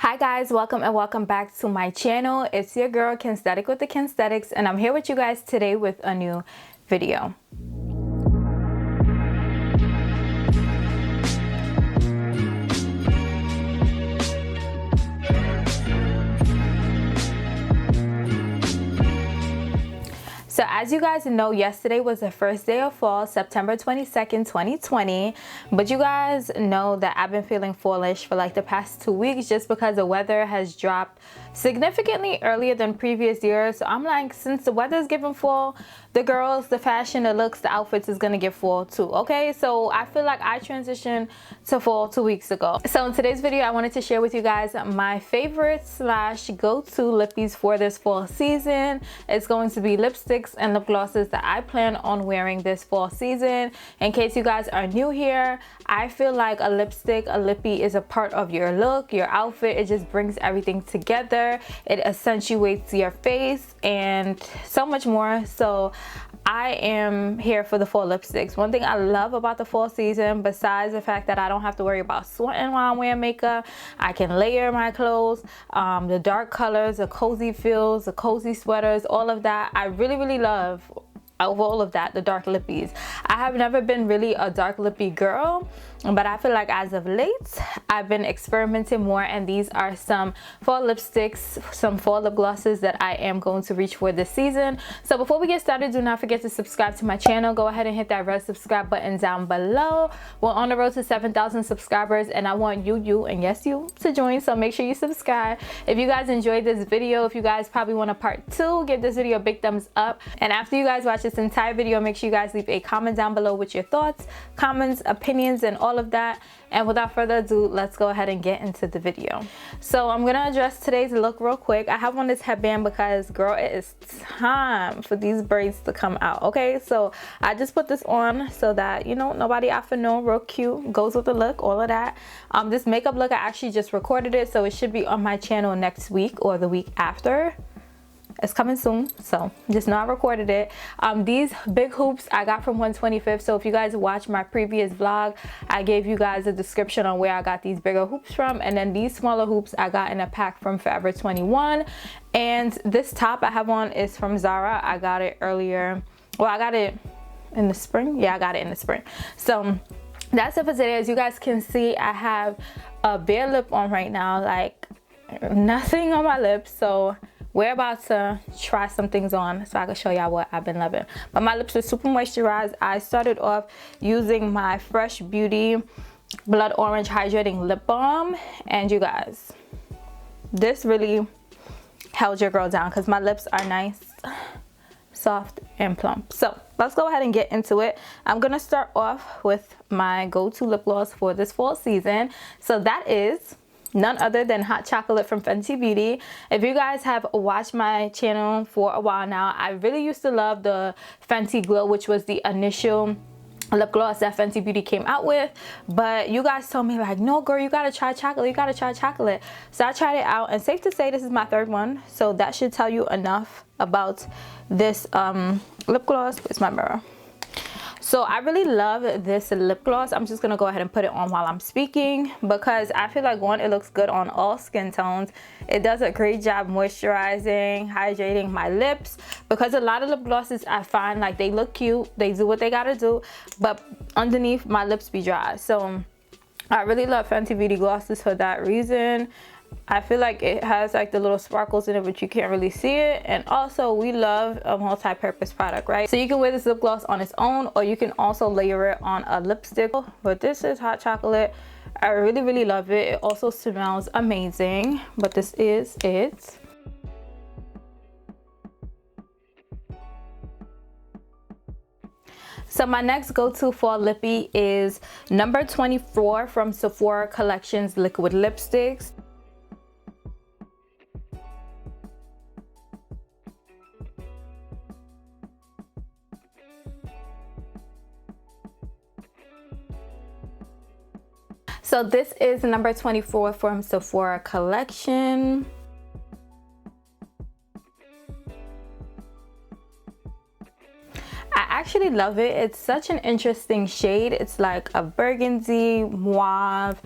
Hi guys, welcome back to my channel. It's your girl Kensthetic with the Kensthetics, and I'm here with you guys today with a new video. So as you guys know, yesterday was the first day of fall, September 22nd, 2020. But you guys know that I've been feeling fallish for like the past 2 weeks just because the weather has dropped significantly earlier than previous years. So I'm like, since the weather is giving fall, the girls, the fashion, the looks, the outfits is gonna give fall too, okay? So I feel like I transitioned to fall 2 weeks ago. So in today's video, I wanted to share with you guys my favorite slash go-to lippies for this fall season. It's going to be lipsticks and lip glosses that I plan on wearing this fall season. In case you guys are new here, I feel like a lipstick, a lippy is a part of your look, your outfit. It just brings everything together. It accentuates your face and so much more. So I am here for the fall lipsticks. One thing I love about the fall season, besides the fact that I don't have to worry about sweating while I'm wearing makeup, I can layer my clothes, the dark colors, the cozy feels, the cozy sweaters, all of that. I really love of all of that, the dark lippies. I have never been really a dark lippy girl, but I feel like as of late I've been experimenting more, and these are some fall lipsticks, some fall lip glosses that I am going to reach for this season. So before we get started, do not forget to subscribe to my channel. Go ahead and hit that red subscribe button down below. We're on the road to 7,000 subscribers, and I want you and yes you to join, so make sure you subscribe. If you guys enjoyed this video, if you guys probably want a part 2, give this video a big thumbs up. And after you guys watch this entire video, make sure you guys leave a comment down below with your thoughts, comments, opinions, and all of that. And without further ado, let's go ahead and get into the video. So I'm gonna address today's look real quick. I have on this headband because girl, it is time for these braids to come out. Okay, so I just put this on so that, you know, nobody out for no, real cute, goes with the look, all of that. This makeup look, I actually just recorded it, so it should be on my channel next week or the week after. It's coming soon, so just know I recorded it. These big hoops I got from 125th. So if you guys watch my previous vlog, I gave you guys a description on where I got these bigger hoops from. And then these smaller hoops I got in a pack from Forever 21. And this top I have on is from Zara. I got it earlier. Well, I got it in the spring. Yeah, I got it in the spring. So that's it for today. As you guys can see, I have a bare lip on right now, like nothing on my lips. So we're about to try some things on so I can show y'all what I've been loving. But my lips are super moisturized. I started off using my Fresh Beauty Blood Orange Hydrating Lip Balm. And you guys, this really held your girl down because my lips are nice, soft, and plump. So let's go ahead and get into it. I'm gonna start off with my go-to lip gloss for this fall season. So that is none other than Hot Chocolate from Fenty Beauty. If you guys have watched my channel for a while now, I really used to love the Fenty Glow, which was the initial lip gloss that Fenty Beauty came out with. But you guys told me like, no girl, you gotta try chocolate, you gotta try chocolate. So I tried it out, and safe to say this is my third one. So that should tell you enough about this lip gloss. It's my mirror. So I really love this lip gloss. I'm just gonna go ahead and put it on while I'm speaking because I feel like, one, it looks good on all skin tones. It does a great job moisturizing, hydrating my lips, because a lot of lip glosses I find like they look cute, they do what they gotta do, but underneath my lips be dry. So I really love Fenty Beauty glosses for that reason. I feel like it has like the little sparkles in it, but you can't really see it. And also we love a multi-purpose product, right? So you can wear this lip gloss on its own, or you can also layer it on a lipstick. But this is Hot Chocolate. I really love it. It also smells amazing, but this is it. So my next go-to fall lippy is number 24 from Sephora Collections Liquid Lipsticks. So this is number 24 from Sephora Collection. I actually love it. It's such an interesting shade. It's like a burgundy, mauve,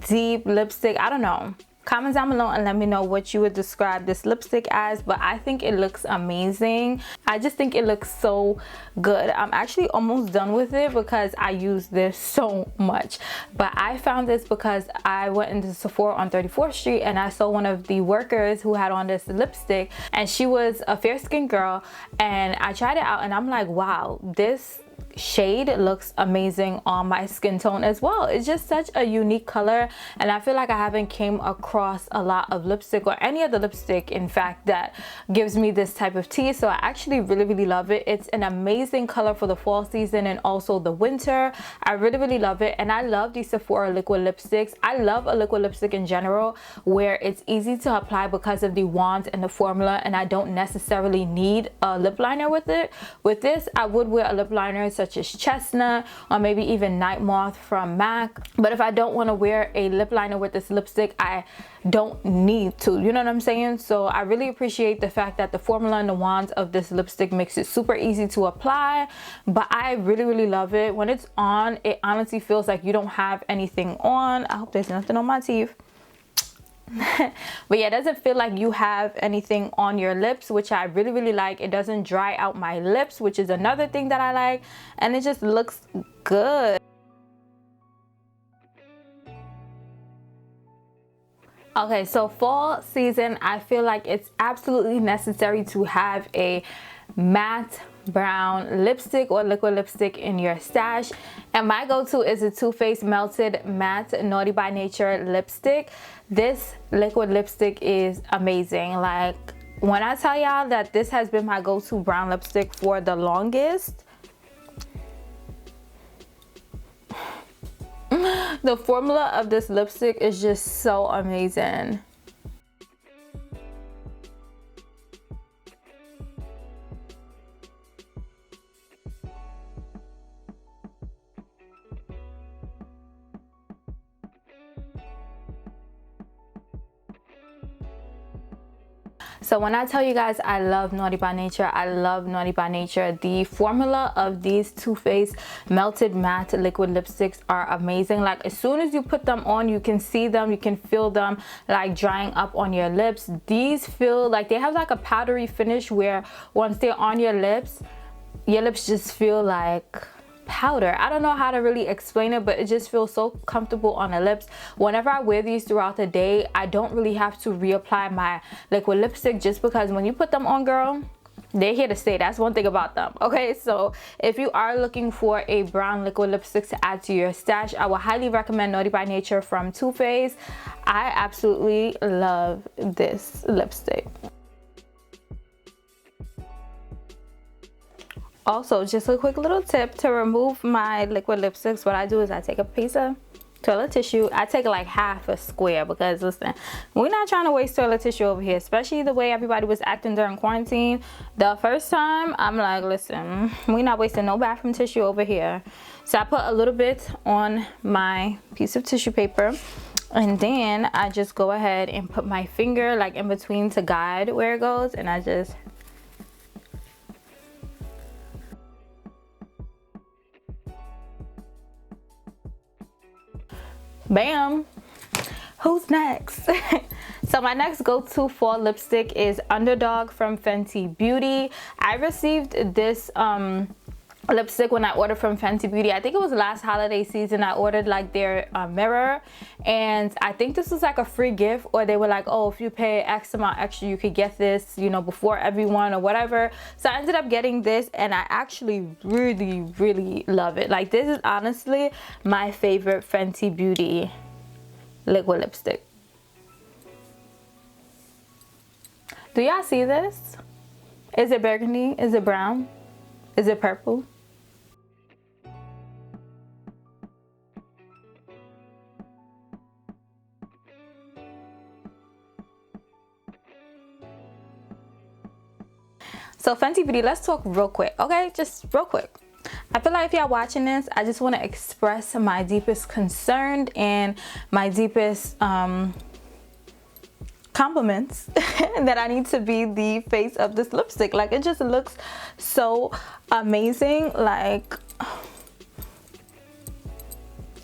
deep lipstick. I don't know. Comment down below and let me know what you would describe this lipstick as, but I think it looks amazing. I just think it looks so good. I'm actually almost done with it because I use this so much, but I found this because I went into Sephora on 34th Street and I saw one of the workers who had on this lipstick, and she was a fair-skinned girl, and I tried it out and I'm like, wow, this shade looks amazing on my skin tone as well. It's just such a unique color, and I feel like I haven't came across a lot of lipstick or any other lipstick in fact that gives me this type of tea. So I actually really love it. It's an amazing color for the fall season and also the winter. I really love it, and I love these Sephora liquid lipsticks. I love a liquid lipstick in general where it's easy to apply because of the wand and the formula, and I don't necessarily need a lip liner with it. With this, I would wear a lip liner such as Chestnut or maybe even Night Moth from MAC, but if I don't want to wear a lip liner with this lipstick, I don't need to, you know what I'm saying? So I really appreciate the fact that the formula and the wands of this lipstick makes it super easy to apply, but I really love it. When it's on, it honestly feels like you don't have anything on. I hope there's nothing on my teeth. But yeah, it doesn't feel like you have anything on your lips, which I really like. It doesn't dry out my lips, which is another thing that I like, and it just looks good. Okay, so fall season, I feel like it's absolutely necessary to have a matte brown lipstick or liquid lipstick in your stash, and my go-to is a Too Faced Melted Matte Naughty by Nature lipstick. This liquid lipstick is amazing. Like, when I tell y'all that this has been my go-to brown lipstick for the longest, the formula of this lipstick is just so amazing. So when I tell you guys I love Naughty by Nature, I love Naughty by Nature. The formula of these Too Faced Melted Matte liquid lipsticks are amazing. Like, as soon as you put them on, you can see them, you can feel them like drying up on your lips. These feel like they have like a powdery finish where once they're on your lips just feel like powder. I don't know how to really explain it, but it just feels so comfortable on the lips. Whenever I wear these throughout the day, I don't really have to reapply my liquid lipstick, just because when you put them on, girl, they're here to stay. That's one thing about them. Okay, so if you are looking for a brown liquid lipstick to add to your stash, I would highly recommend Naughty by Nature from Too Faced. I absolutely love this lipstick. Also, just a quick little tip to remove my liquid lipsticks. What I do is I take a piece of toilet tissue. I take like half a square, because listen, we're not trying to waste toilet tissue over here, especially the way everybody was acting during quarantine. The first time, I'm like, listen, we're not wasting no bathroom tissue over here. So I put a little bit on my piece of tissue paper, and then I just go ahead and put my finger like in between to guide where it goes, and I just bam. Who's next? So my next go-to fall lipstick is Underdog from Fenty Beauty. I received this lipstick when I ordered from Fenty Beauty. I think it was last holiday season. I ordered like their mirror, and I think this was like a free gift, or they were like, oh, if you pay X amount extra you could get this, you know, before everyone or whatever. So I ended up getting this, and I actually really love it. Like, this is honestly my favorite Fenty Beauty liquid lipstick. Do y'all see this? Is it burgundy? Is it brown? Is it purple? So Fenty Beauty, let's talk real quick, okay? Just real quick. I feel like if y'all watching this, I just want to express my deepest concern and my deepest compliments that I need to be the face of this lipstick. Like, it just looks so amazing. Like,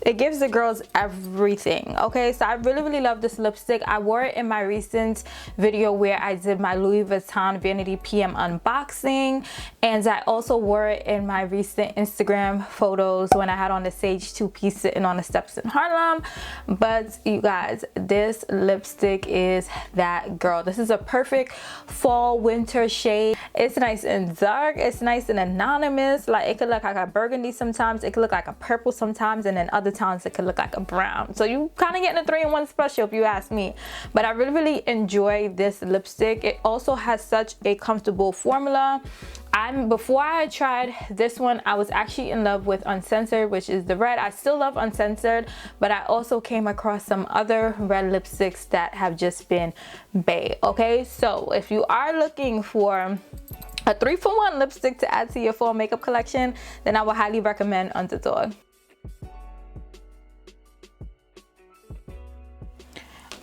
it gives the girls everything. Okay, so I really love this lipstick. I wore it in my recent video where I did my Louis Vuitton Vanity PM unboxing, and I also wore it in my recent Instagram photos when I had on the Sage 2-piece sitting on the steps in Harlem. But you guys, this lipstick is that girl. This is a perfect fall winter shade. It's nice and dark, it's nice and anonymous. Like, it could look like a burgundy sometimes, it could look like a purple sometimes, and then other times it could look like a brown. So you kind of getting a 3-in-1 special if you ask me. But I really enjoy this lipstick. It also has such a comfortable formula. Before I tried this one, I was actually in love with Uncensored, which is the red. I still love Uncensored, but I also came across some other red lipsticks that have just been bae. Okay, so if you are looking for a 3-for-1 lipstick to add to your fall makeup collection, then I would highly recommend Underdog.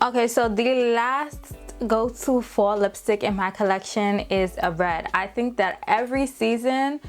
Okay, so the last go-to fall lipstick in my collection is a red. I think that every season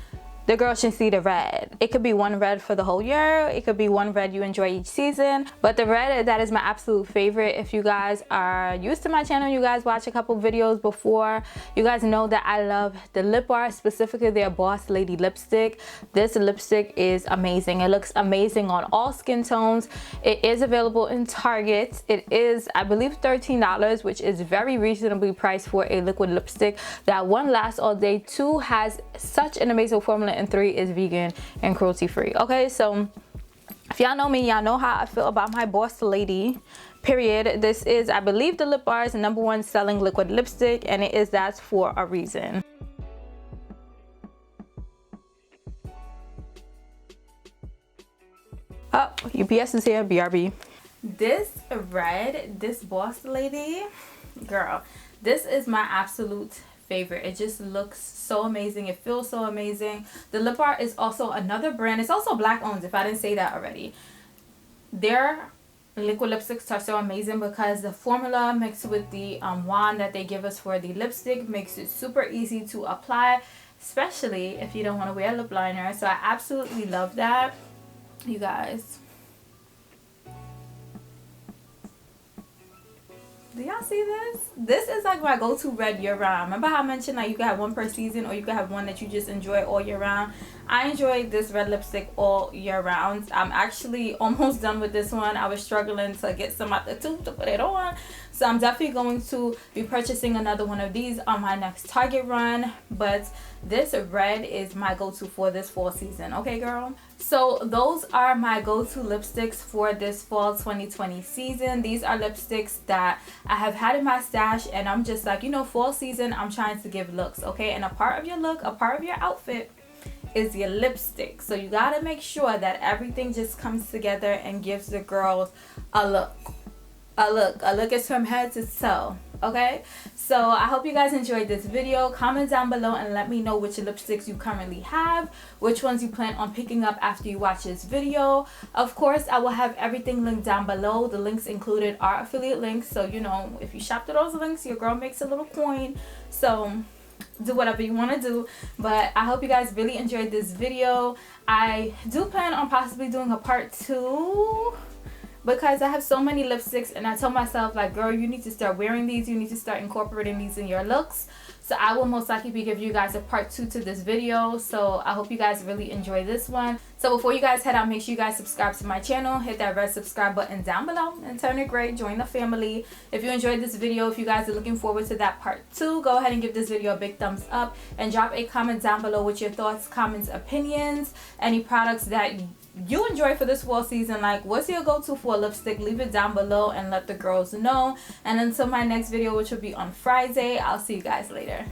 the girl should see the red. It could be one red for the whole year, it could be one red you enjoy each season, but the red, that is my absolute favorite. If you guys are used to my channel, you guys watch a couple videos before, you guys know that I love the Lip Bar, specifically their Boss Lady lipstick. This lipstick is amazing. It looks amazing on all skin tones. It is available in Target. It is, I believe, $13, which is very reasonably priced for a liquid lipstick that, one, lasts all day, two, has such an amazing formula, and three, is vegan and cruelty free. Okay, so if y'all know me, y'all know how I feel about my Boss Lady, period. This is, I believe, the Lip Bar's #1 selling liquid lipstick, and it is that for a reason. Oh, UPS is here, BRB. This red, this Boss Lady, girl, this is my absolute favorite. It just looks so amazing. It feels so amazing. The Lip Bar is also another brand. It's also black owned, if I didn't say that already. Their liquid lipsticks are so amazing because the formula mixed with the wand that they give us for the lipstick makes it super easy to apply, especially if you don't want to wear lip liner. So I absolutely love that, you guys. Do y'all see this? This is like my go-to red year round. Remember how I mentioned like you can have one per season, or you can have one that you just enjoy all year round? I enjoy this red lipstick all year round. I'm actually almost done with this one. I was struggling to get some out the tube to put it on. So I'm definitely going to be purchasing another one of these on my next Target run. But this red is my go-to for this fall season. Okay, girl? So those are my go-to lipsticks for this fall 2020 season. These are lipsticks that I have had in my stash, and I'm just like, you know, fall season, I'm trying to give looks, okay? And a part of your look, a part of your outfit is your lipstick. So you gotta make sure that everything just comes together and gives the girls a look. A look is from head to toe. Okay, so I hope you guys enjoyed this video. Comment down below and let me know which lipsticks you currently have, which ones you plan on picking up after you watch this video. Of course, I will have everything linked down below. The links included are affiliate links, so you know, if you shop to those links, your girl makes a little coin. So do whatever you want to do. But I hope you guys really enjoyed this video. I do plan on possibly doing a part 2, because I have so many lipsticks, and I told myself, like, girl, you need to start wearing these, you need to start incorporating these in your looks. So I will most likely be giving you guys a part 2 to this video. So I hope you guys really enjoy this one. So before you guys head out, make sure you guys subscribe to my channel, hit that red subscribe button down below and turn it gray, join the family. If you enjoyed this video, if you guys are looking forward to that part 2, go ahead and give this video a big thumbs up and drop a comment down below with your thoughts, comments, opinions, any products that you enjoy for this fall season. Like, what's your go-to for lipstick? Leave it down below and let the girls know. And until my next video, which will be on Friday, I'll see you guys later.